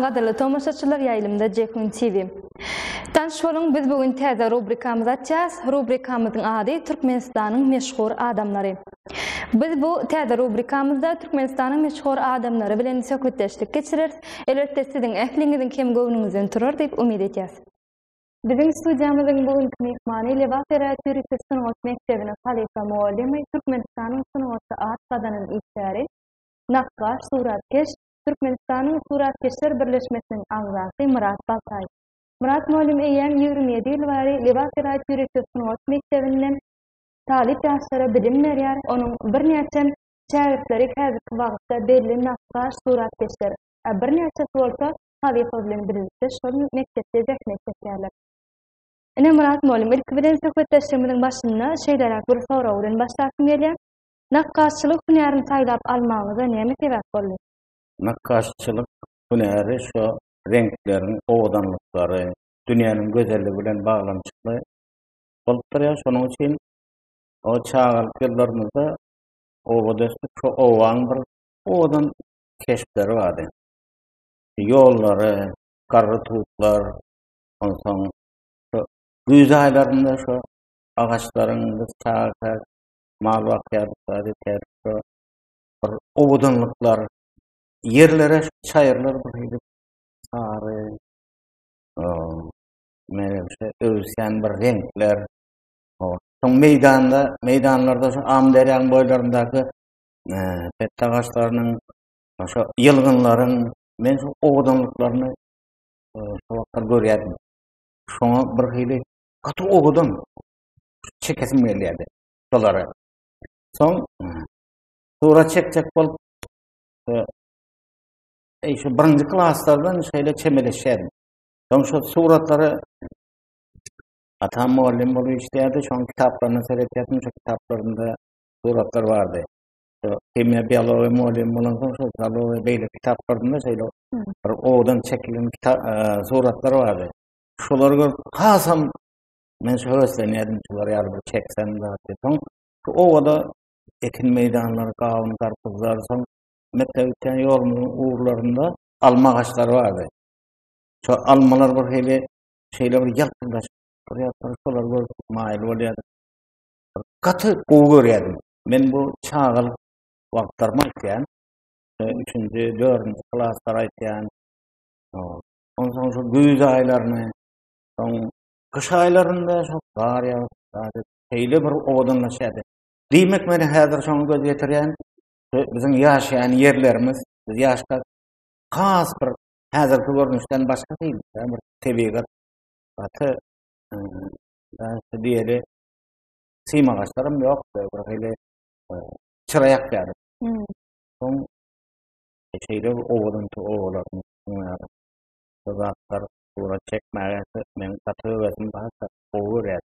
Gadyly tomaşaçylar ýaýlymda Jekun TV. Tanış bolun, biz bugün täze rubrikamyzy açýas. Rubrikamyzyň ady Türkmenistanyň meşhur adamlary. Biz bu täze rubrikamyzda Türkmenistanyň meşhur adamlary bilen söhbetleşik geçirir. Elbetde siziň ähliňiziň kem göwnüňizden turar diýip umyt etýäs. Biziň studiýamyzyň bugünkü mehmany Lewat Ýürekli Sanat Mekdebine Halifa Muallimi, Türkmenistanyň sanatçy at sadanyň işgäri, nakkaş, suratkeş, Türkmenistanyň Suratkeşler Birleşmesiniň agzasy Murat Baltay. Murat Muallim eýen 27 ýyl bäri Lewat Ýürekli Sanat Mekdebinden talip ýaşlara bilim berýär. Onuň birnäçe şägirdleri häzirki wagtda belli nakkaş, suratkeşler, birnäçe bolsa Halifa bilen birlikde şol mekdepde zähmet çekýärler. Ene Murat Muallim ilk bilen söhbetleşmemiň başynda şeýlerek bir soraw bilen başlasym gelýär. Nakkaşçylyk hünerini saýlap almagyza näme sebäp boldy? Nakkaşçylyk hüneri şu renklerin, owadanlyklary, dünýäniň gözelligi bilen baglanşykly bolup durýar. Şonuň üçin o çağalyk ýyllarymyzda owadaşlyk şu owaň bir owadan keşpleri bardy. Ýollary, garrytuplar, onsoň şu güz aýlarynda şu agaçlaryň çağak mal wakyatları tersi bir owadanlyklar yerlere çayırlar bir sary menimçe özsen bir renkler o meydanlarda şu amderyan boylarındaky petagaçlarynyň şu ýylgynlaryň men şu owadanlyklaryny şowaklar görýärdim. Şoňa bir hili gaty owadan çekesim gelýärdi şolary. Soň surat çekjek bolup şu birinci klaslardan şeýle çemeleşýärdim. Soň şu suratlary atam muallim bolup işleýärdi. Şoň kitaplaryny seretýärdim. Şu kitaplarynda suratlar bardy. Şu kimya biologiýa muallim bolan soň şu biologiýa beýle kitaplarynda şeýle bir owadan çekilen suratlar bardy. Şolary görüp hasam men şu höweslenýärdim. Şolary ýaly çeksem de. Soň şu owada ekin meydanlary, gawun, garpyzlar, soň mektepden ýolunyň uğurlarında alma ağaçları bardy. Şu almalar bir hili şeýle bir ýalpylaş. Şolar görüp maýyl bolýar. Gaty gowy görýärdim. Men bu çağalyk wagtlarym aýtýan, 3-nji, 4-nji klaslar aýtýan. Onsoň şu güz aýlaryny, soň kış aýlarynda şu gar ýaýdy. Şeýle bir owadanlaşýardy. Diýmek meni häzir şoňa göz getirýän bizim ýaşaýan ýerlerimiz, biz ýaşka has bir häzirki görnüşden başga değil. Bir tebigat gaty diýeli sym agaçlarym ýok, bir hili çırayak ýary. Soň şeýle owadan owalarym zatlar surat çekmäge men gaty öwretim bahsa owurýar.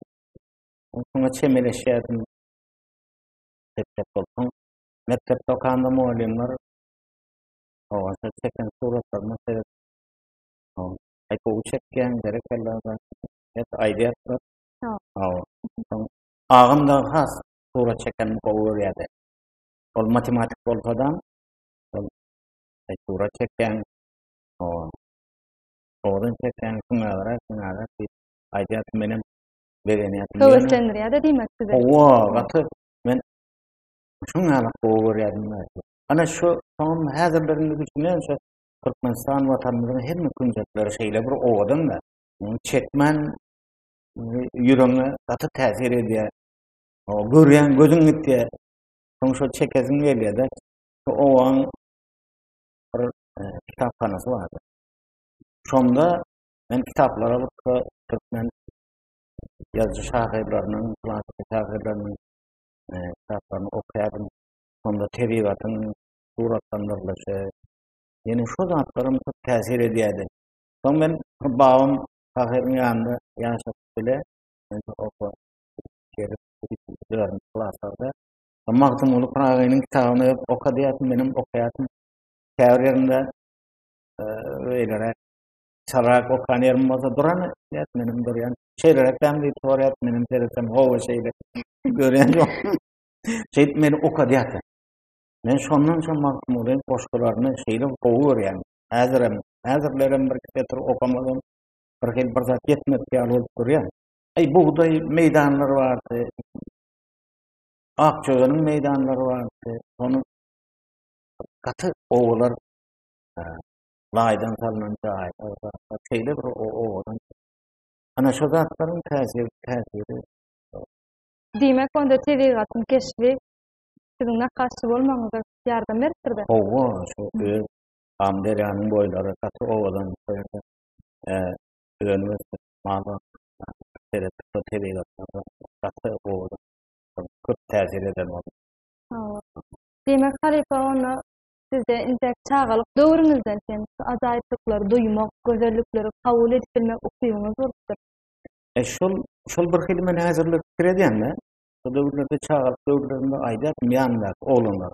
Soňa çemeleşýärdim. Mektepde okanda muallimler owaşa çeken suratlaryny serip aýpa çekgen gerekler hep aýdýar. Agymda has surat çeken gowy ol matematik bolsadan surat çeken owadan çeken şuňalara aýdýar menem berenýär. Höweslendirýär diýmek size. Gaty men şuňaly gowy görýärdim. Ana şu son häzirlerini düşünen şu Türkmenistan watanymyzyň her günjekleri şeýle bir owadan da çekmen ýüregiňe gaty täsir edýär. O görýän gözüň gitýär. Soň şu çekesim gelýär-de. Şu owaň bir kitaphanasy bar. Şonda men kitaplara alyp Türkmen ýazgy şahyrlarynyň, klassik şahyrlarynyň kitaplarını okuyardım. Sonda tebigatyň suratlandyrlyşy, ýene şu zatlarym çok täsir edýärdi. Soň men babam şahyryň ýanynda ýaşap bile, men okup gelip durýan klaslarda Magdumul Qur'anyň kitabyny okuýardım, menim okuýardym. Täwirinde öýlerek çarak okuyan ýerim bolsa duran, menim durýan. Şeýlerek tämdi torýat menim teresem howa şeýle görýän ýok. Şeýit meni okuýardy. Men şondan soň Magdumul Qur'anyň şeýle gowy görýän. Hazırlarım bir kitabı okumadan bir hil bir zat yetmekte alıp duruyor. Buğday meydanları vardı. Akçoğanın meydanları vardı. Onun katı oğullar laydan salınan cahil. Şeyle bir oğuldan. Ana şu zatların tesiri. Demek onda tebigatın keşfi sizin nakşy bolmagyňyza ýardam beripdirdi. Owa şu Amderiyanın boyları katı oğuldan koyardı. Üniversite malı tebigatları katı oğuldan. Köp tesir eden oldu. Demek halipa onu sizde intek çağalyk döwrüňizden hem ajaýyplyklary duýmak, gözellikleri kabul edip bilmek okuýuňyz bolupdyr. Şol bir hili men hazırlyk kirediýänme? O döwürlerde çağalyk döwürlerinde aýdap ýanlar, oğlanlar.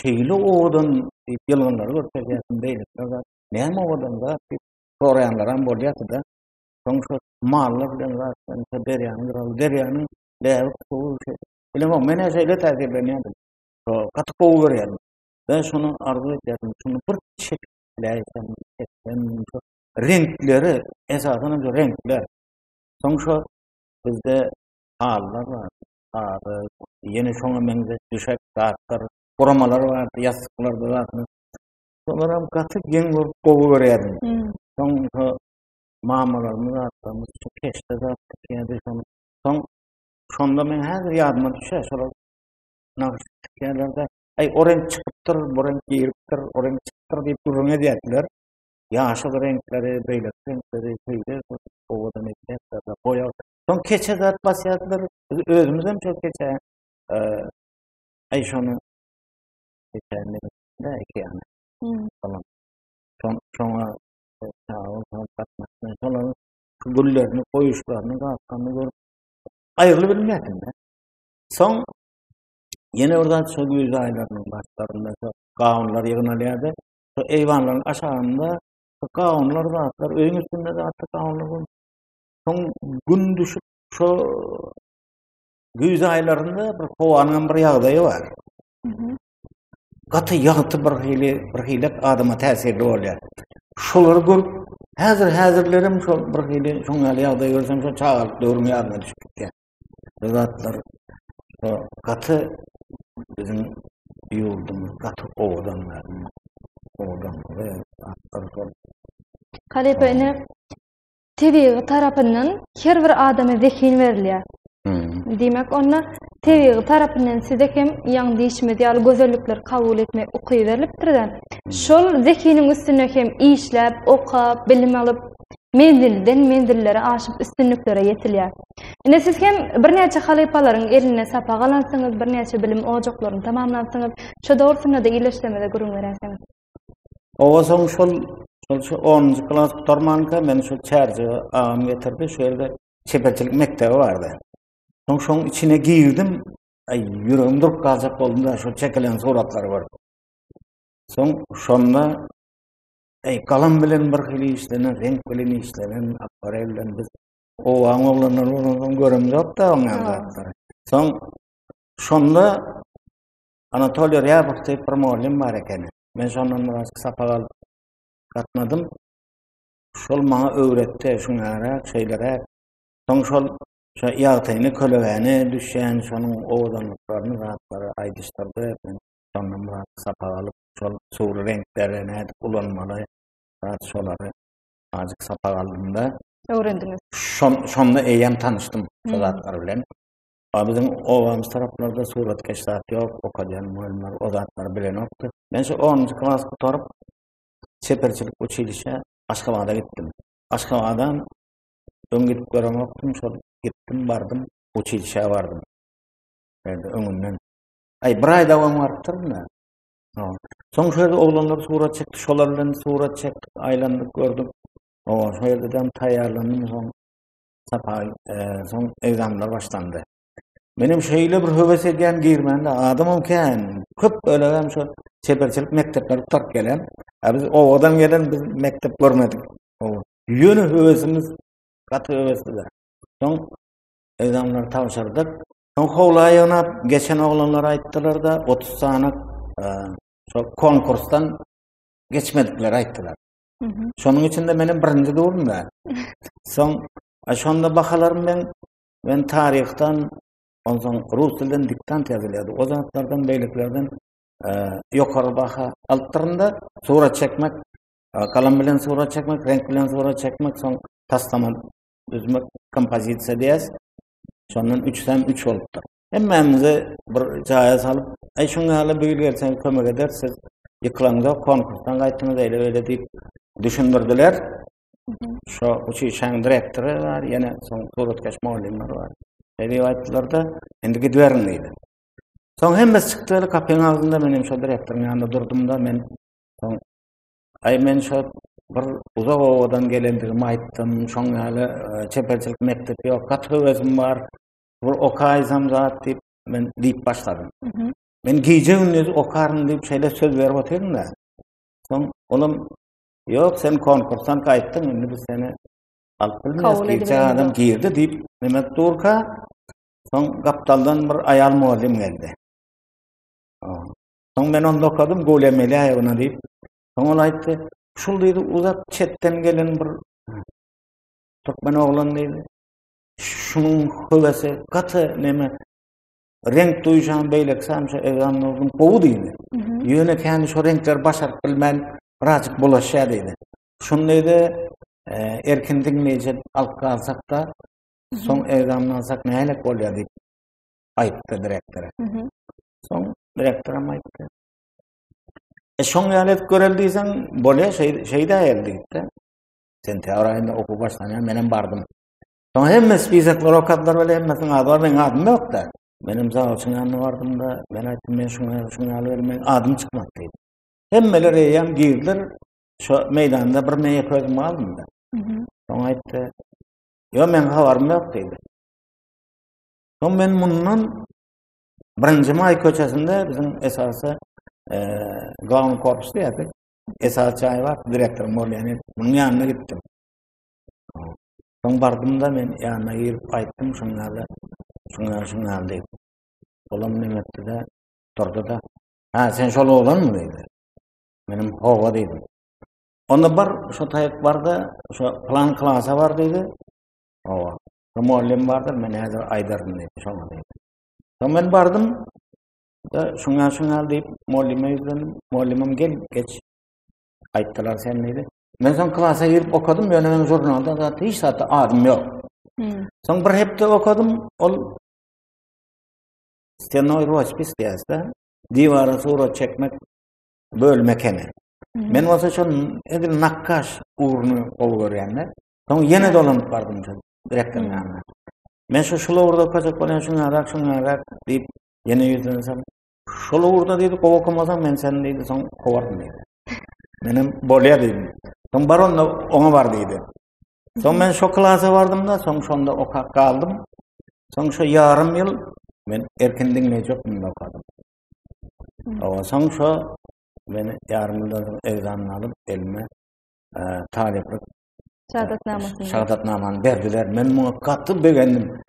Şeýle oğdan ýylgynlary görkezýärsin beýle. Näme oğdan da soraýanlar hem bolýar-da. Soňça mallar bilen zaten derýanyň läbi suwy şey. Bilemem men şeýle täzirlenýärdim. Katı kowu görýärdim. Ben şunu arzu etdim. Şunu bir şekilläýsem, renkleri esasen renkler. Soňça bizde hallar var. Yeni şoňa meňze düşek saatlar, goramalar var, ýastyklar var. Şolar hem katı geň kowu görýärdim. Soňça mamalarymyz atlamyz şu keşde zatdyk ýa-da şonda men häzir ýadyma düşer. Şolar nakşyklerde orange çıkıptır, orange giriptir, orange çıkıptır diýip durun edýärler. Ýaşyl renkleri, beýle renkleri, beýle owadan etýärler, boýa. Soň keçe zat basýarlar, özümüz hem çok keçe. Şonu geçenli de iki ýany. Tamam. Şoňa şoňa güllerini, koýuşlaryny, gaçkany görüp aýrly bilmedim de. Soň yine oradan şu güýz aýlarynyň başlarynda şu gawnlar ýygnalýardy. Şu eýwanlaryň aşagynda şu gawnlar zatlar, öýüň üstünde zatlar gawnlar. Soň gün düşüp şu güýz aýlarynda bir howanyň bir ýagdaýy bar. Gaty ýagty bir hili adama täsirli bolýar. Şolary görüp häzirlerim şu bir hili şoňa ýagdaýy görsem şu çağalyk döwrüme ýadyma düşüp zatlar katı bizim yurdumuz katı oğlanlar ve atlar. Kalepene tebiği tarapından her bir adama zekin verilýär. Demek onda tebiği tarapından size hem ýaňy değişmedi ýaly gözellikler kabul etmek okuy verilipdir. Şol zekiniň üstüne hem işläp, okap, bilim alyp menzillere aşyp üstünliklere ýetilýär. Ine siz hem bir näçe halypalaryň eline sapa galansyňyz, bir näçe bilim ojaklaryny tamamlansyňyz, şo dogrusyna da ileşlemede gurun berensiňiz. Owa soň şol 10-njy klas bitirmanka men şu çärji agam getirdi, şu ýerde çeperçilik mektebi bardy. Soň şoň içine girdim, ýüregim durup galjak boldy da şu çekilen suratlary bar. Soň şonda kalam bilen bir hili işlenen, renk bilen işlenen, akvarel bilen biz owaň oglanlaryny göremdik da oňa. Soň şonda Anatoliy Ryabov diýip bir muallim bar eken. Men şondan biraz sapagal gatnadym. Şol maňa öwretdi şuňara şeýlere. Soň şol ýagtyny kölegäni düşen şonuň owadanlyklaryny rahatlary aýdyşdyrdy. Şondan biraz sapagal şol suwry renklerini kullanmaly. Şolary azyk sapagalymda öwrendiňiz. Şonda eýem tanışdym zatlar bilen. Bizim owamyz taraplarda suratkeşler ýok, okadýan muallimler o zatlary bilenokdy. Men şu 10-njy klasy bitirup çeperçilik uçilişe Aşgabatda gittim. Aşgabatdan öň gidip göremokdym, şol gittim, bardım, uçilişe bardım. Öňünden. Bir aýda dowam bardyr. Soň şöyle oglanlar surat çekdi, şolar bilen surat çekdik, aýlandyk, gördük. Şu ýerde taýýarlandym, soň egzamlar başlandy. Benim şeýle bir höwes edýän girmende adamym ken, köp ölegem şu çeperçilik mektepleri tarp gelen. Biz owadan gelen biz mektep görmedik. Ýöne höwesimiz gaty höwesdi. Soň egzamlar tapşyrdyk. Soň howlaýyna geçen oglanlar aýtdylar da 30 sanyk şu konkursdan geçmedikleri aýtdylar. Şonuň içinde menim birinji dowrumda. Soň şonda bakalarym men taryhdan, ondan rus dilden diktant ýazylýardy. O zatlardan beýliklerden ýokary baha altypdyrynda surat çekmek, kalam bilen surat çekmek, renk bilen surat çekmek, soň taslama düzmek, kompozisiýa diýäs. Şondan 3'den 3 bolupdyr. Hemmemizi bir jaýa salyp, şoňa hala büýül gelsen kömek edersiz. Ýyklanda konkursdan gaýtdyňyz öyle diýip düşündirdiler. Şu şeň direktori var, ýene soň suratkaş muallimler var. Diýip aýtdylar da, endi gidwerin diýdi. Soň hemmesi çykdy, kapyň agzynda menem şu direktoriň ýanynda durdum da men soň men şu bir uzak owadan gelendigimi aýtdym. Şoňa hala çepelçilik mektepi ýok, gatywezim bar. Bir okaýsam zat diýip men diýip başladym. Men gije gündüz okaryn diýip şeýle söz berip oturdum da. Soň olam ýok, sen konkursdan gaýtdyň, endi biz seni alyp bilmeýäs, adam girdi diýip Mehmet Durka. Soň gapdaldan bir aýal muallim geldi. Soň men onda okadym, golemeli aýagyna diýip. Soň ol aýtdy, şul diýdi, uzak çetten gelen bir Türkmen oglan diýdi. Şunun hövesi katı neme renk duyuşan beylek samşa evranlığın kovu deydi. Yöne kendi şu renkler başarıp bilmen birazcık bulaşya deydi. Şun deydi erkindik meyce alqa alsak da son evranını alsak ne helek olya deyip ayıptı direktöre. Son direktöre ayıptı. Şun yalet göreldiysen bolya şeyde ayeldi gitti. Sen teorayında oku başlanyan menem bardım. Soň hemmesi bizaklar okadlar bile hemmesinin adı var, benim adım yok da. Benim zavçın yanına vardım da, ben aytdım, men şuna alıvermeyin, adım çıkmak deydi. Hemmeler eýýän girdiler, şu meydanda bir meye közüm aldım da. Soň aýtdy, yo men habarym yok deydi. Soň men mundan birinji may köçesinde bizim esasy Gawun korpus diýerdi. Esas çay var, direktor bolýany, munyň ýanyna gitdim. Soň bardym da men ýanyna girip aýtdym, şuňa diýip. Olam nimetdi de durdy da. Ha, sen şol oglanmy diýdi. Menim howa diýdim. Onda bar şu taýyk barda, şu plan klasa bar diýdi. Howa. Muallim bardy, men häzir aýdardym diýdi, şoňa diýdi. Soň men bardym da şuňa diýip muallime ýüzlendim. Muallimem geç. Aýtdylar sen diýdi. Men soň klasa girip okadym, ýöne jurnalda zaten hiç satda adım yok. Soň bir hepde okadym, ol stenoy rospis diýäsde, divara surat çekmek bölmekene. Men bolsa şol edil nakkaş urnu bolýarlar. Soň ýene dolanyp bardym direktoriň ýanyna. Men şol urda okajak bolan şuňa diýip ýene ýüzlensem, şol urda diýdi, gowakamazam men sen diýdi, soň gowarym diýdi. Menim bolýar diýdim. Soň baronda oňa bar diýdi. Soň men şo klasa bardym da, soň şonda okap kaldym. Soň şo ýarym ýyl men erkindik mejokmunda okadym. Soň şo meni ýarym ýyldan egzamyny alyp elime talyplyk şahadatnamany berdiler. Men muňa gaty begendim.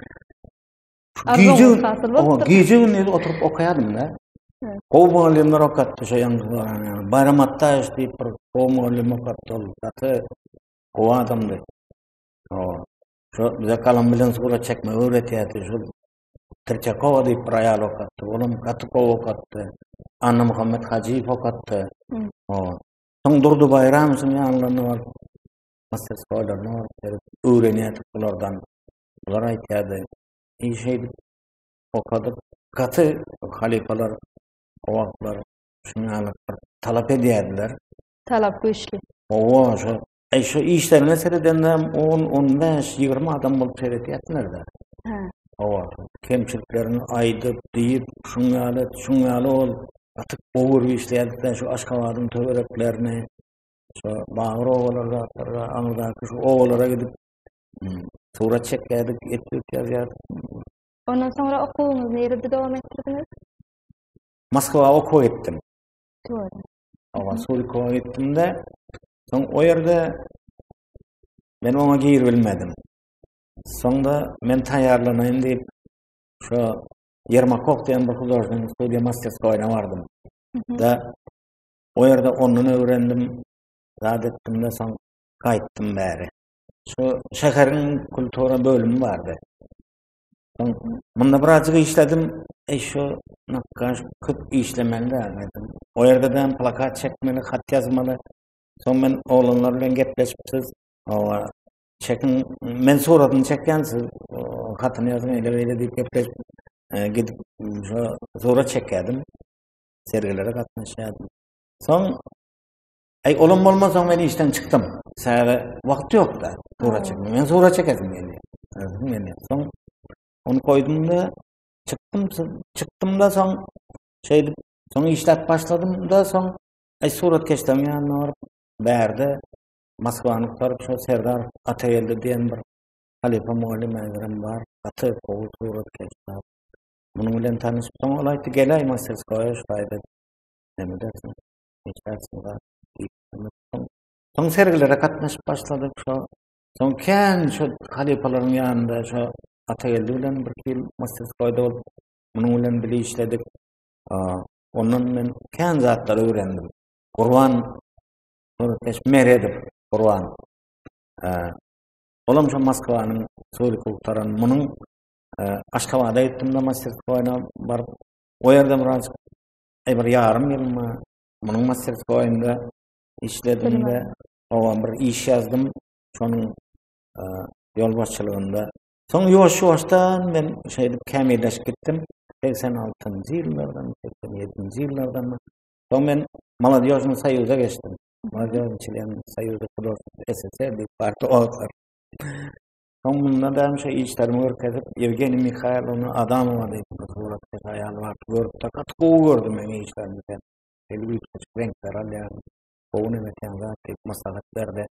Gije gündüz oturup okaýardym da. Kow muallimler okatdy şo ýangylar. Bayramatda diýip bir kow muallim okatdy. Gaty kow adamdy. Şo bize kalam bilen surat çekme öğretýärdi. Şo Terçakova diýip bir aýal okatdy. Olam gaty kow okatdy. Anna Muhammed Hajiýew okatdy. Soň durdy bayram üçin ýanlarına bar. Master scholarlar öğrenýärdi bulardan. Bular aýtýardy. Şeýdi okadyp gaty halifalar owaklar şuňa talap edýärdiler. Talap güýçli. Şu işlerine seyredenden 10-15-20 adam bolup seyretýärdiler da. Kemçiliklerini aýdyp diýip şuňa ol atyk bowur işlerden şu Aşgabatyň töwereklerini şu Bagır owalarga aňyrdaki şu owalara gidip surat çekýärdik, etdik ýazýardyk. Ondan sonra okuwuňyzy nerede dowam etdirdiniz? Moskwa okuw etdim. Surikowa etdim de, soň o ýerde men oňa gir bilmedim. Soňda men taýýarlanaýyn diýip şo Yermakov diýen bir huzurlyň studiýa masterskowyna bardym. Da O yerde onun öğrendim, zat ettim de son kayıttım bäri. Şu şeherin kultura bölümü vardı. Bunda birazcık işledim. Şu nakkaş köp işlemeli dedim. O yerde de plakat çekmeli, hat yazmalı. Son ben oğlanlarla gepleşipsiz. O çekin, men suratını çekkensiz. Hatını yazın öyle deyip gepleşip gidip surat çekerdim. Sergilere katlaşıyordum. Son olam olmaz sonra ben işten çıktım. Seher vakti yok da surat çekmem. Ben surat çekesim geliyor. Son onu koydum da çıktım da son işlet başladım da son surat geçtim yani var berde Moskva'nın tarafı şu Serdar Atayel'de diyen bir Halife Muallim Ekrem var. Atı kovu surat geçti. Bunun bilen tanışıp son olaydı gelay Masterskoya şaydı. Ne mi dersin? Hiç dersin var. Son sergilere katlaşıp başladık şu. Son şu halifelerin yanında şu Atayel'de bilen bir yıl Masterskoya'da olup bunun bilen bile işledik. Ondan ben kendi zatları öğrendim. Kurban meredip Kurban. Olam şu Moskva'nın Suriye kultaran bunun Aşkabad'a ettim de Masterskoya'na barıp o yerde birazcık bir yarım yıl mı bunun Masterskoya'nda işledim de o bir iş yazdım. Şunun yol başçılığında. Son yavaş-yavaştan ben kemiyleşip gittim. 86. yıllardan, 87. yıllardan mı? Son ben Maladyozhny Soyuz'a geçtim. Maladyozhny Çileyen Soyuz'da SSR bir parti oldular. Son bundan da işlerimi örkezip Evgeni Mikhailovna Adamova deyip surat hayal var. Görüp de katkı gördüm ben işlerimden. Belli büyük renkler alyan. Oğun emeten zaten maslahatlerde.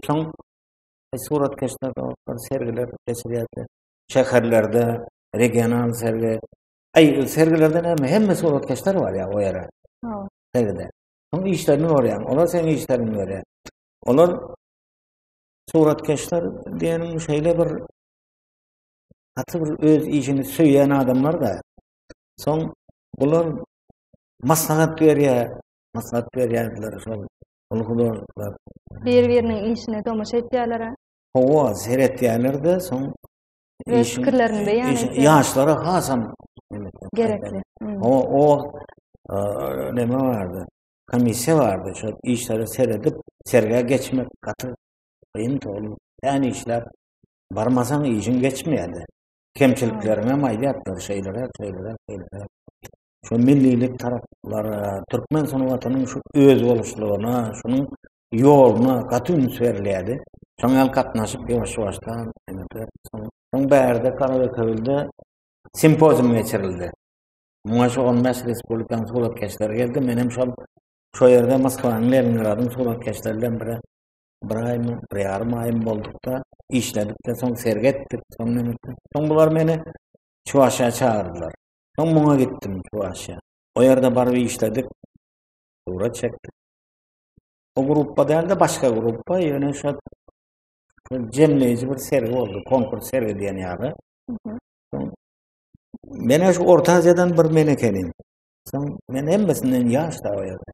Son surat keşlerde sergiler kesiliyatı. Şehirlerde, regional sergi. Sergilerden hem surat keşler var ya o yere. Sergide. Onun işlerini var yani. Onlar senin işlerini var ya. Onlar surat keşler diyenin bir hatı bir öz işini söyleyen adamlar da son bunlar maslahat veriydiler. Olgular. Bir-birinin işine tomuş etdiler. Hova seyretdiler de son fikirlerini beyan etdiler. Yaşlara hasam Gerekli. O neme vardı. Komisya vardı. Şu işleri seyredip sergiye geçmek katı. Yani işler varmasan işin geçmeyedi. Kemçiliklerine maydiyatlar şeylere. Şu millilik taraflara, Türkmen sanatının şu öz oluşluğuna, şunun yoluna katı üns veriliydi. Sonra katnaşıp yavaş-yavaştan son berde Karadaköy'de simpozyum geçirildi. Muaşı 15 Respublikan surat keşleri geldi. Benim şu yerde Moskva'nın Leningrad'ın surat keşlerinden bir yarım ayım olduk da işledik de son sergi ettik. Son bunlar beni Çuvaş'a çağırdılar. Son buna gittim Çuvaş'a. O yerde barı işledik. Surat çektik. O gruppa değil de başka gruppa yine şu cemleyici bir sergi oldu. Konkurs sergi diyen yarı. Ben şu Orta Asya'dan bir menekenim. Ben emmesinden yaşta o yerde.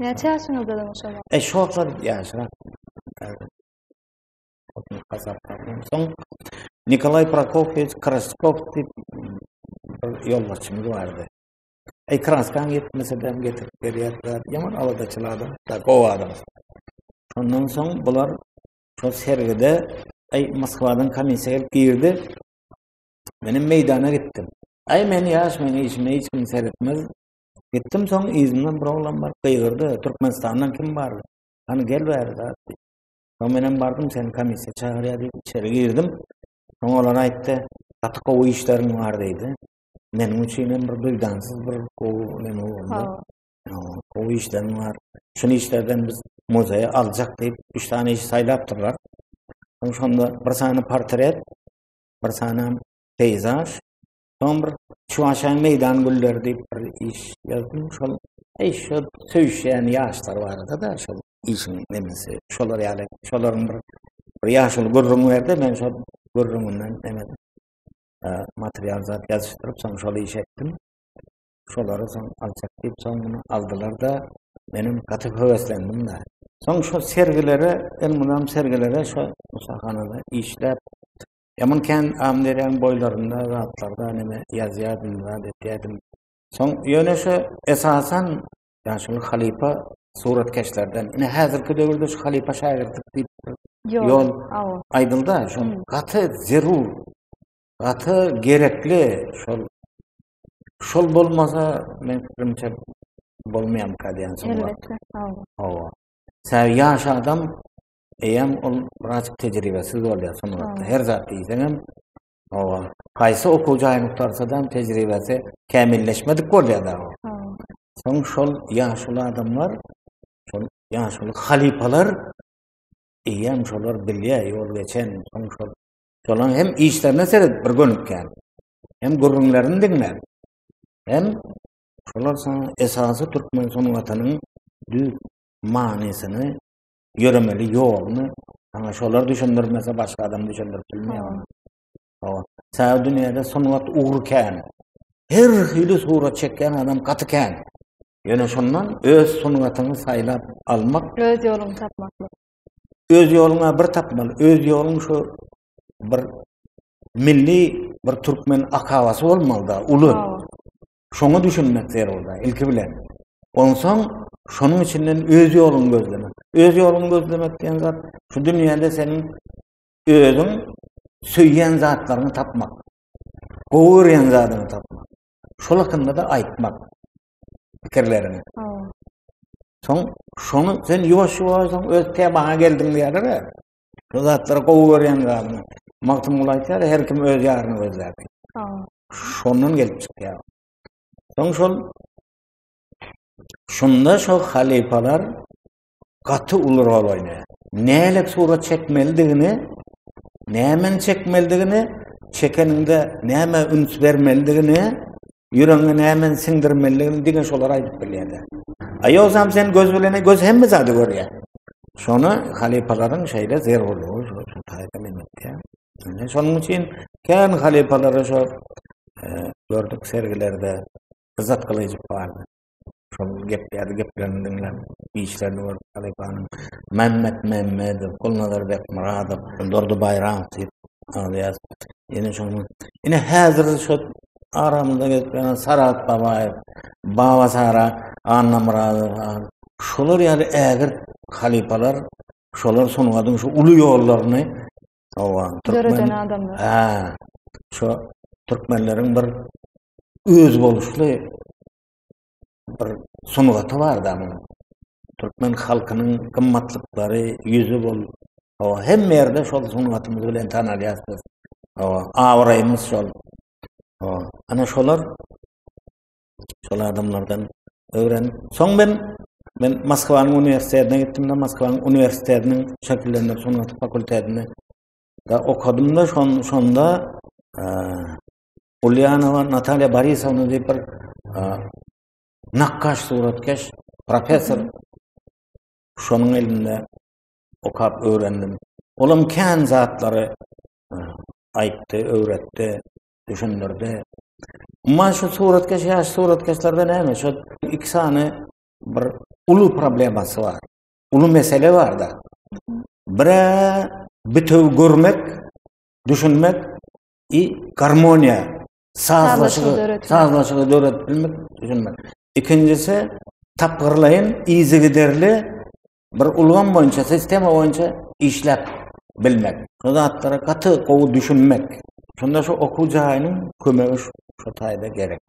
Ne yaşınızda o zaman? Şu vakit yaşlar. Son Nikolay Prokofyevich Kraskov deyip yolbaşımız vardı. Kraskan yetmese de getirip veriyatlar. Yaman aladaçılardı. O adam. Ondan sonra bunlar şu sergide Moskva'dan komisyaya girdi. Benim meydana gittim. Beni işime hiç kimse seyretmez. Gittim sonra İzmir'den bir oğlan var. Kıyırdı. Türkmenistan'dan kim vardı? Hani gel verdi. Sonra benim vardım seni komisya çağırıyor deyip içeri girdim. Sonra olan ayette katı kovu işlerim vardıydı. Benim için bir bildansız bir kovu nemi oldu. Kovu işlerim var. Şunu işlerden biz muzeye alacak deyip 3 tane iş saylaptırlar. Sonra bir tane portret, bir tane peyzaj, sonra bir Çuvaşan meydan gülleri deyip bir iş yazdım. Şu söyüşleyen yaşlar vardı da şu işin nemesi. Şoların bir yaşlı gurrumu verdi. Ben şu gurrumundan demedim. Materyal zat yazıştırıp sonra şöyle iş ettim. şolary soň alçak diýip soň muny aldylar da menim gaty höweslendim da. Soň şo sergilere, elmunam sergilere şo musahanada işläp Yamanken amderen boylarında zatlarda neme yazyadım da diýdim. Soň ýöne şu esasan ýaşy halipa suratkeşlerden. Ine häzirki döwürde şu halipa şagirdlik diýip ýol aýdylda şu gaty zerur, gaty gerekli şol bolmasa men fikrimçe bolmaýam kadýan soň. Elbetde. Hawa. Sen ýaş adam eýem ol birazcık tejribesiz bolýar soňra. Her zat diýsem, hawa. Haýsy okujaýyny tutarsadan tejribesi kämilleşmedik bolýar da. Soň şol ýaşly adamlar, şol ýaşly halipalar eýem şolar bilýär ýol geçen, soň şolan hem işlerine seredip bir gönükken, hem gurrunlaryny diňler. Hem şolar sana esasy Türkmen soňatynyň düz manysyny, ýöremeli ýoluny ana şolar düşündirmese başga adam düşündirip bilmeýär. Sağ dünýäde soňat ugrken, her hili surat çeken adam gatyken. Ýöne şondan öz soňatyny saýlap almak, öz ýoluny tapmak. Öz ýoluňa bir tapmaly, öz ýoluň şu bir milli bir türkmen akawasy bolmaly da, uly. Şoňa düşünmek zerurda, ilki bilen. Onsoň şonuň içinden öz ýoluny gözlemek. Öz ýoluny gözlemek diýen zat şu dünýäde senin özüň söýýän zatlaryny tapmak. Gowurýan zatyny tapmak. Şol hakynda da aýtmak pikirlerini. Soň şonu sen ýuwaş-ýuwaş öz temaga geldiň diýerler. Şu zatlary gowurýan zatyny magtym bulaýsa her kim öz ýaryny gözler. Şondan gelip çykýar. Soň şunda şo halipalar gaty uly rol oýnaýar. Nälik surat çekmelidigini, nämen çekmelidigini, çekeninde näme üns bermelidigini, ýüregiňe nämen siňdirmelidigini diňe şolar aýdyp bilýär. Aýozam sen göz bilene göz hemme zady görýär. Şonu halipalaryň şeýle zerurlugy şu taýdan etdi. Şonuň üçin kän halipalary şo gördük sergilerde izat kılıcı vardı. Şol geplerini dinlep, işlerini var halipanyň Mehmet, Kulnazarbek Muradov, Dordu Bayram diýip alýar. Ýene şonu. Ine häzir şu aramyzda geçen Sarat Babaýew, Baba Sara, Anna Muradov, şolar ýaly ägir halipalar, şolar soňadyň şu uly ýollaryny Türkmen adamlar. Şu Türkmenleriň bir öz boluşly bir soňaty bar da. Türkmen halkynyň gymmatlyklary, ýüzi bol. Hemme ýerde şol soňatymyz bilen tanalýarsyz. Awraýmyz şol. Ana şolar adamlardan öwren. Soň men Moskwanyň uniwersitetine gitdim da, Moskwanyň uniwersitetiniň şekillendirme soňat fakültetine da okudum da şonda Ulyanova Natalya Borisovna diýip bir nakkaş suratkeş professor şonuň elinde okap öwrendim. Olam kän zatlary aýtdy, öwretdi, düşündirdi. Amma şu suratkeş ýaş suratkeşlerden näme? Şu iki sany bir uly problemasy bar. Uly mesele bar da. Bire bütöw görmek, düşünmek harmoniya, sazlaşığı döret bilmek, düşünmek. İkincisi, tapgırlayın, izi giderli bir ulgan boyunca, sistema boyunca işlep bilmek. Şu zatlara katı kovu düşünmek. Şunda şu okuyucağının kömeği şu tayda gerek.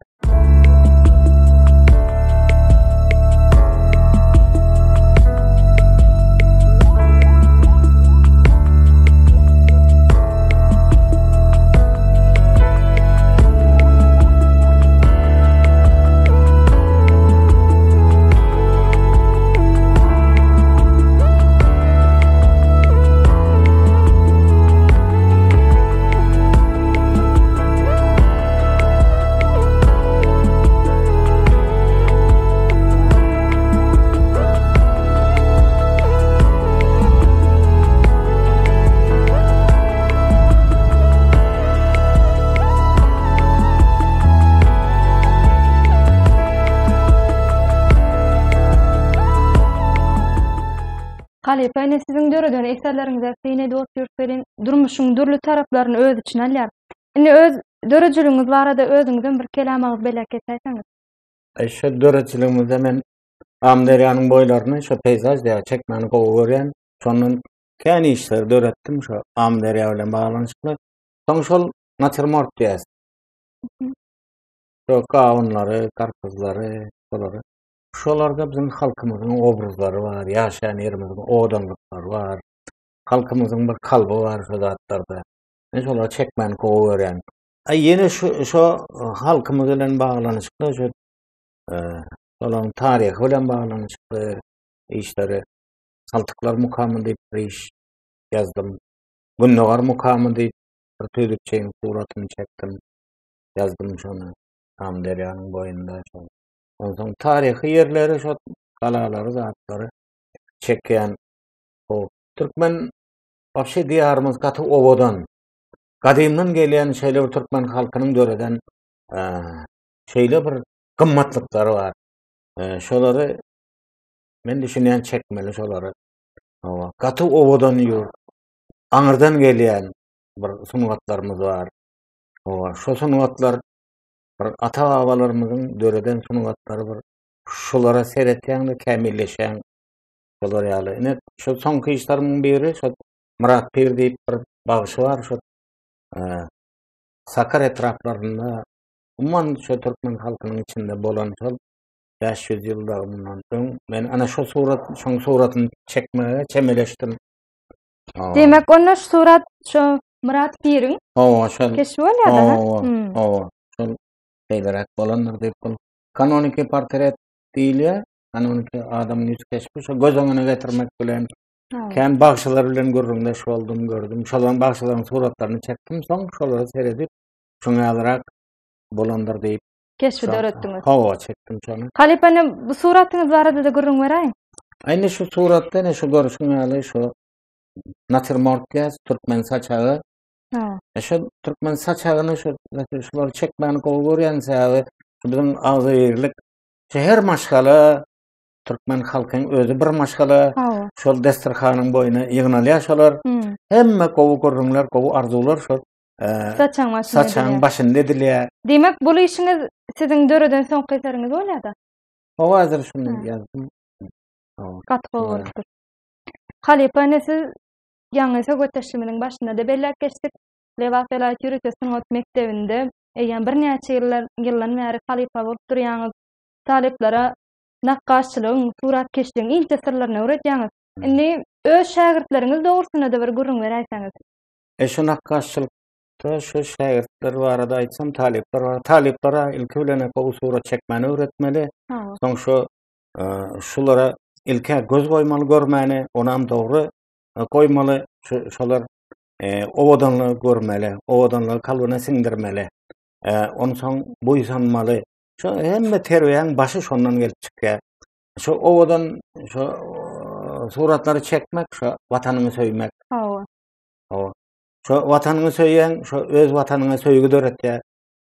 Halipa ene sizin döredön eserleriňizde sine dost ýurtlaryň durmuşyň dürli taraplaryny öz içine alýar. Indi öz döredçiligiňiz barada özüňizden bir kelamaňyz belek etseňiz. Şu döredçiligimizde men Amderyanyň boýlaryny şu peyzaj diýär çekmeni gowy şonun käni işleri döretdim şu Amderya bilen baglanşykly. Soň şol natürmort diýär. Şu kawunlary, karpuzlary, şolary. Şolarda bizim halkymyzyň obrazlary bar, ýaşaýan ýerimiziň odanlyklary bar. Halkymyzyň bir kalby bar şu zatlarda. Men şolary çekmeni gowy görýän. Ýene şu halkymyz bilen baglanyşykly şu olan tarihi bilen baglanyşykly işleri saltyklar mukamy diýip bir iş ýazdım. Günnogar mukamy diýip bir tüýdükçeň suratyny çekdim. Ýazdım şonu Amderyanyň boýunda şu. Ondan tarihi ýerleri şu galalary, zatlary çekýän. O türkmen başy diýarymyz gaty obodan. Gadymdan gelýän şeýle türkmen halkynyň döreden şeýle bir gymmatlyklary bar. Şolary men düşünýän çekmeli şolary. Gaty obodan ýur. Aňyrdan gelýän bir sungatlarymyz bar. Şo sungatlar bir ata-babalarymyzyň döreden sungatlary bir şolara seretýän we kämilleşen şolar ýaly. Ine şu soňky işleriň biri şu Murat Pir diýip bir bagşy bar şu Sakar etraflarında umman şu türkmen halkynyň içinde bolan şol 500 ýyllardan soň men ana şu suratyny çekmege çemeleşdim. Demek onda şu surat şu Murat Pir'in şol keşfi bolýar-da. Şol beýlerek bolanlar diýip bol. Kanonik portret diýilýär. Kanonik adamyň ýüz keşfi şu göz öňüne getirmek bilen kän bagşylar bilen görrüňdeş boldum, gördüm. Şolan bagşylaryň suratlaryny çekdim, soň şolary seredip şoňa alarak bolanlar diýip keşfi döretdiňiz. Çekdim şonu. Halipany bu suratyňyz barada da görüň beraýin. Aýna şu suratda ne şu görüşüň ýaly şu natürmort diýär, türkmen saçagy. Şu türkmen saçagyny şular çekmeni gowy görýän säbäbi bizim agzyrlyk şeher maşgala türkmen halkynyň özü bir maşgala şol destirhanyň boýuna ýygnalýar şolar. Hemme gowy görüňler, gowy arzular şol saçaň başynda edilýär. Demek bu işiňiz siziň döreden soňky eseriniz bolýar-da. Hazır şunu ýazdım. Gatga bolupdyr. Halipany siz ýa-ni söhbetleşmeniň başynda da belläp geçdik. Lewat Felat Ýürüte Sanat Mekdebinde eýen bir näçe ýyllar bäri halipa bolup durýaňyz taleplara nakkaşçylygyň, suratkeşligiň ince sirlerini öwretýäňiz. Indi öz şagirdleriňiz dogrusyna da bir görüň beräýsäňiz. Şu nakkaşçylykda şu şagirdler barada aýtsam talepler bar. Taleplara ilki bilen bu surat çekmeni öwretmeli. Soň şulara ilki göz goýmaly görmäni, onam dogry goýmaly şolar owadanlygy görmeli, owadanlygy kalbyna siňdirmeli. Onu soň boýsanmaly. Şu hemme terbiýäň başy şondan gelip çykýar. Şu owadan şu suratlary çekmek, şu watanyny söýmek. Şu watanyny söýýän, şu öz watanyna söýgü döretýär.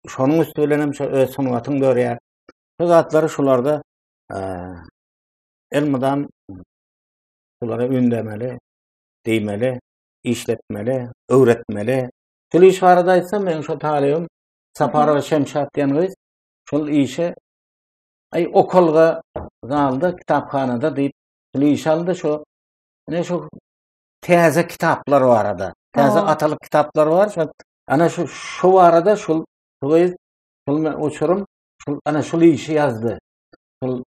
Şonuň üstü bilen hem şu öz sunatyny dörýär. Şu zatlary şularda elmydan şulara ündemeli, diýmeli, işletmeli, öwretmeli. Şol iş barada aýtsam men şu talibim Saparov Şemşat diýen şol işe okulga zalda, kitaphanada diýip şol iş aldy şu. Ne şu täze kitaplar barada. Täze atalyk kitaplar bar. Ana şu barada şol uçurum ana şol işi ýazdy. Şol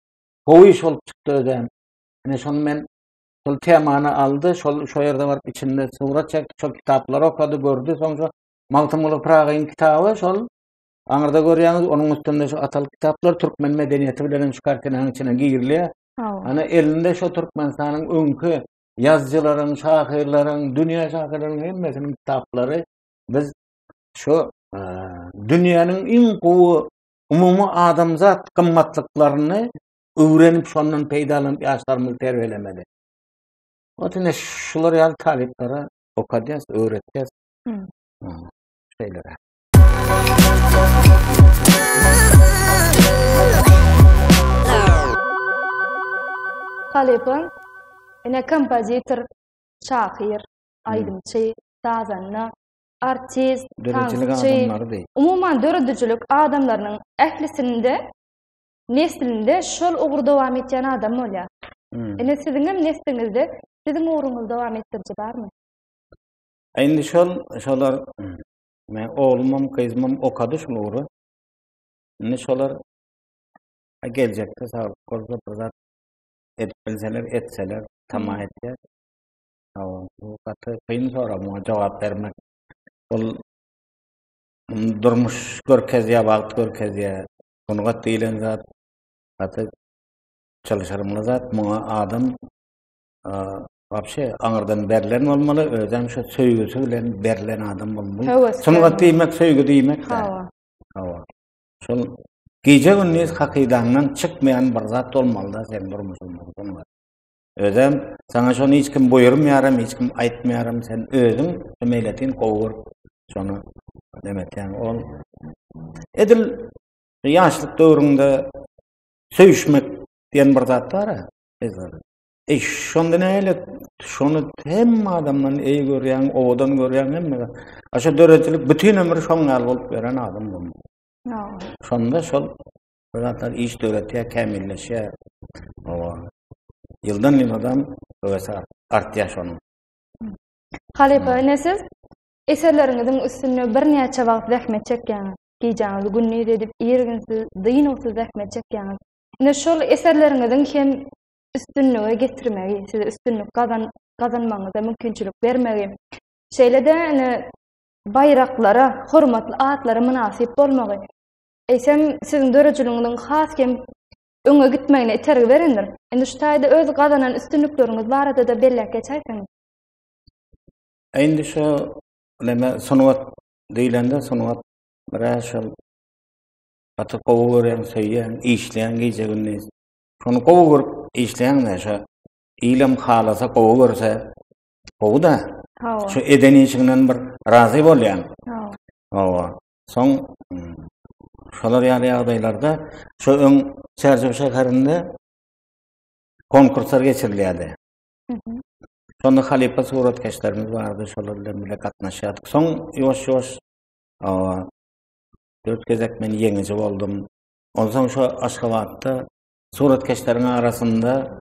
gowy iş bolup çykdy özem. Ene şonu men şol temany aldy, şol şu ýerde bar içinde surat çekdi, şol kitaplary okady, gördü, soň şu Magtymly Pragyň kitaby şol aňyrda görýäňiz, onuň üstünde şu atalyk kitaplar türkmen medeniýeti bilen şu kartinaň içine giýirilýär. Ana elinde şu türkmenistanyň öňkü ýazgylaryň, şahyrlaryň, dünýä şahyrlaryň hemmesiniň kitaplary biz şu dünýäniň iň gowy umumy adamzat gymmatlyklaryny öwrenip şondan peýdalanyp ýaşlarymyzy terbiýelemeli. Otine şular ýaly taleplara okadýas, öwretýäs. Şeýlere. Halipan Ene kompozitör, şair, aydımçı, sazanna, artist, Dörecilik dansçı, adamları değil. umuman döredijilik adamlarynyň ählisinde, neslinde şol ugur dowam etýän adam bolýar. Ene siziň hem neslinizde siziň uguruňyz dowam etdirji barmy? Endi şolar men oğlumam, kızmam okady şol ugry. Ne şolar geljekde sağlyk bolsa bir zat etseler, etseler, tamam etýär. Bu gaty kıyın soragyma jogap bermek. Ol durmuş görkezýär, wagt görkezýär. Bunu gat diýilen zat gaty çalışarymly zat, muňa adam Vapşe aňyrdan berilen bolmaly, özüm şu söýgüsü bilen berilen adam bolmaly. Şonuňa diýmek, söýgü diýmek. Hawa. Şol gije günniz hakydandan çykmaýan bir zat bolmaly da sen durmuşyň. Özüm sana şonu hiç kim buyurmaýaram, hiç kim aýtmaýaram, sen özüň meýletin gowur. Şonu demetýän ol. Edil ýaşlyk döwründe söýüşmek diýen bir zat bar. Şonda näle şonu hemme adamdan eý görýän, owadan görýän hemme. Aşa döretilik bütün ömrü şoňa bolup beren adam bu. Şonda şol zatlar iş döretýär, kämilleşýär. Ýyldan ýyl adam öwesi artýar şonu. Halipa siz eserleriňiziň üstüne bir näçe wagt zähmet çekýäňiz. Gijaňyz günni edip ýerginsiz, dyňyňyz zähmet çekýäňiz. Ine şol eserleriňiziň hem üstünlüğe getirmegi, size üstünlük kazanmaňyza mümkinçilik bermegi. Şeýlede bayraklara, hormatly atlara münasip bolmagy. Eýsem siziň dörejiligiňiň haskem öňe gitmegine tergi berendir. Endi şu taýda öz gazanan üstünlükleriňiz barada da bellek geçäýsiňiz. Endi şu leme sonwat diýilende sonwat raşal aty gowurýan, söýýän, işleýän gije günniz. Şonu gowur işleýän näşe ilim halasa gowursa, gowda. Şu edeni işinden bir razy bolýan. Hawa. Soň şolar ýaly ýagdaýlarda şu öň Çerçew şäherinde konkurslar geçirilýärdi. Şonda halipa suratkeşlerimiz bardy, şolar bilen bile gatnaşýardyk. Soň ýoş-ýoş 4 gezek men ýeňiji boldum. Ondan şu Aşgabatda suratkeşleriň arasında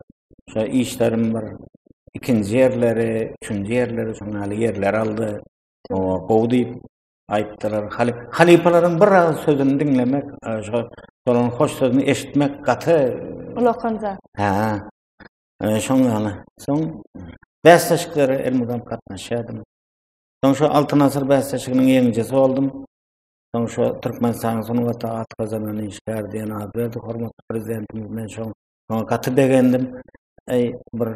şu işlerim bir ikinji ýerleri, üçünji ýerleri, şoňaly ýerler aldy. Gowdy aýtdylar. Halipalaryň bir ağız sözüni dinlemek, şolaryň hoş sözüni eşitmek gaty ulakanja. Şoňaly. Soň bäsleşiklere elmydam gatnaşýardym. Soň şu Altyn asyr bäsleşiginiň ýeňijisi boldum. Soň şu Türkmenistanyň soňga at kazanan işler diýen adydy hormatly prezidentimiz men şoňa gaty begendim. Bir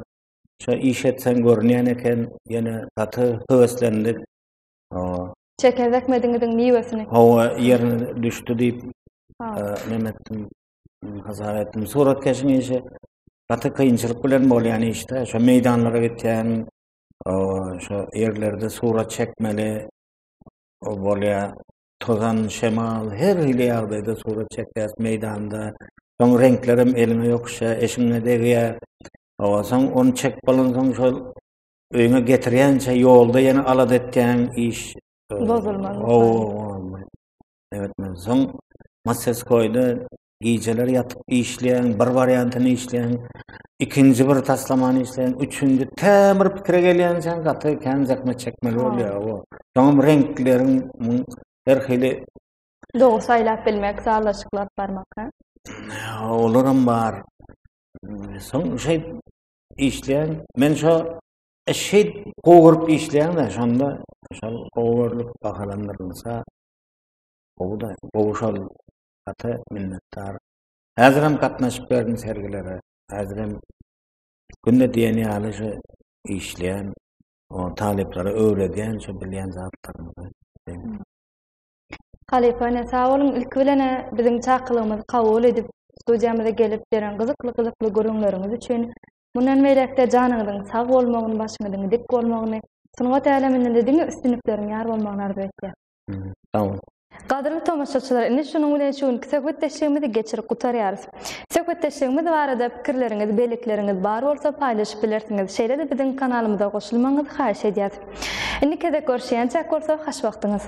şu iş etsen görnýän eken, ýene gaty höweslendik. Çekezek medeniň niwesini. Hawa ýerine düşdi diýip Mehmetdim hazaretdim. Suratkeşiň işi gaty kynçylyk bilen bolýan işte. Şu meýdanlara gitýän, şu ýerlerde surat çekmeli bolýar. Tozan, şemal, her hili ýagdaýda surat çekýäs meýdanda. Soň renklerim elime ýokşa, eşiňe degýär. Soň onu çek bolansoň şol öýüňe getirýänçe ýolda ýene alad etýän iş bozulmaz. Evet, soň masses koýdy, gijeler ýatyp işleýän, bir variantyny işleýän, ikinji bir taslamany işleýän, üçünji tämir pikire gelýän sen gaty kän zähmet çekmeli bolýar. Soň renkleriň her hili doğru saýlap bilmek, sağlaşyklap barmak. Olaram bar. Soň şey işleýän, men şu şey gowurup işleýän da şonda şol gowurlyk bahalandyrylsa, gowda gowuşal gaty minnetdar. Häziram gatnaşyp berdim sergilere. Häziram günde diýeni ýaly şu işleýän, o talepleri öwredýän şu bilýän zatlarymyz. Halipa sağ olun, ilk bilene bizim çakılığımızı kabul edip studiýamyza gelip beren gyzykly görüňleriniz üçin mundan berekde janyňyzyň sag bolmagyny, başyňyzyň dik bolmagyny, sungat äleminde diňe üstünlikleriň ýar bolmagyny arzu etýär. Tamam. Qadrly tamaşaçylar, indi şonuň bilen şu söhbetdeşigimizi geçirip gutarýarys. Söhbetdeşigimiz barada pikirleriňiz, belikleriniz bar bolsa paýlaşyp bilersiňiz. Şeýle de biziň kanalymyza goşulmaňyzy haýyş edýär. Indi kede görüşýänçä, hoş wagtyňyz.